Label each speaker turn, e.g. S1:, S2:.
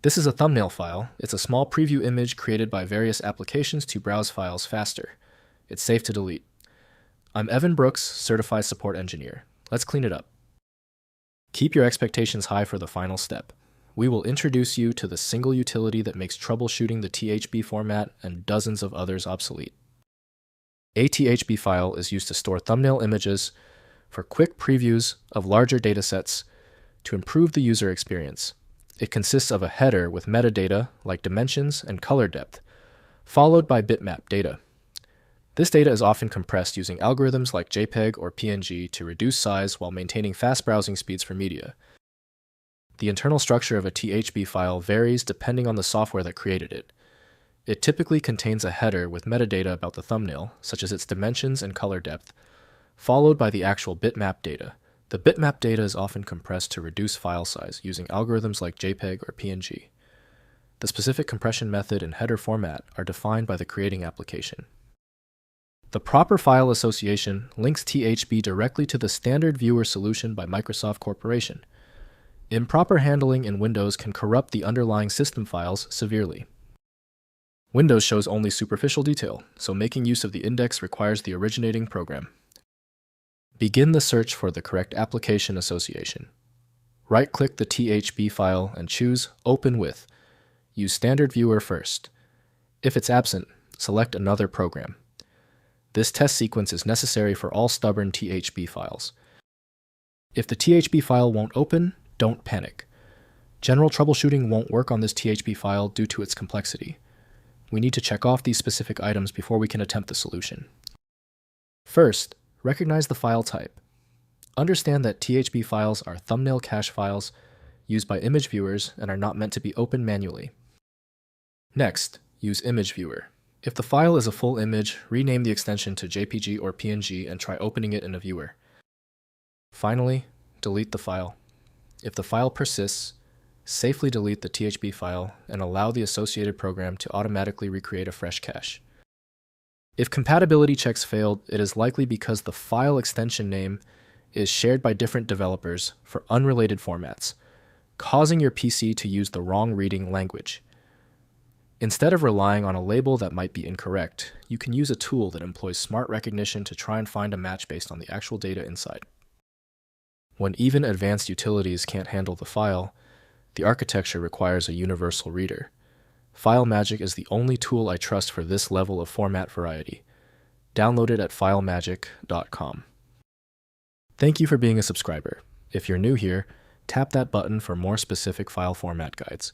S1: This is a thumbnail file. It's a small preview image created by various applications to browse files faster. It's safe to delete. I'm Evan Brooks, Certified Support Engineer. Let's clean it up. Keep your expectations high for the final step. We will introduce you to the single utility that makes troubleshooting the THB format and dozens of others obsolete. A THB file is used to store thumbnail images for quick previews of larger datasets to improve the user experience. It consists of a header with metadata like dimensions and color depth, followed by bitmap data. This data is often compressed using algorithms like JPEG or PNG to reduce size while maintaining fast browsing speeds for media. The internal structure of a THB file varies depending on the software that created it. It typically contains a header with metadata about the thumbnail, such as its dimensions and color depth, followed by the actual bitmap data. The bitmap data is often compressed to reduce file size using algorithms like JPEG or PNG. The specific compression method and header format are defined by the creating application. The proper file association links THB directly to the standard viewer solution by Microsoft Corporation. Improper handling in Windows can corrupt the underlying system files severely. Windows shows only superficial detail, so making use of the index requires the originating program. Begin the search for the correct application association. Right-click the THB file and choose Open With. Use Standard Viewer first. If it's absent, select another program. This test sequence is necessary for all stubborn THB files. If the THB file won't open, don't panic. General troubleshooting won't work on this THB file due to its complexity. We need to check off these specific items before we can attempt the solution. First, recognize the file type. Understand that THB files are thumbnail cache files used by image viewers and are not meant to be opened manually. Next, use Image Viewer. If the file is a full image, rename the extension to JPG or PNG and try opening it in a viewer. Finally, delete the file. If the file persists, safely delete the THB file and allow the associated program to automatically recreate a fresh cache. If compatibility checks failed, it is likely because the file extension name is shared by different developers for unrelated formats, causing your PC to use the wrong reading language. Instead of relying on a label that might be incorrect, you can use a tool that employs smart recognition to try and find a match based on the actual data inside. When even advanced utilities can't handle the file, the architecture requires a universal reader. FileMagick is the only tool I trust for this level of format variety. Download it at filemagick.com. Thank you for being a subscriber. If you're new here, tap that button for more specific file format guides.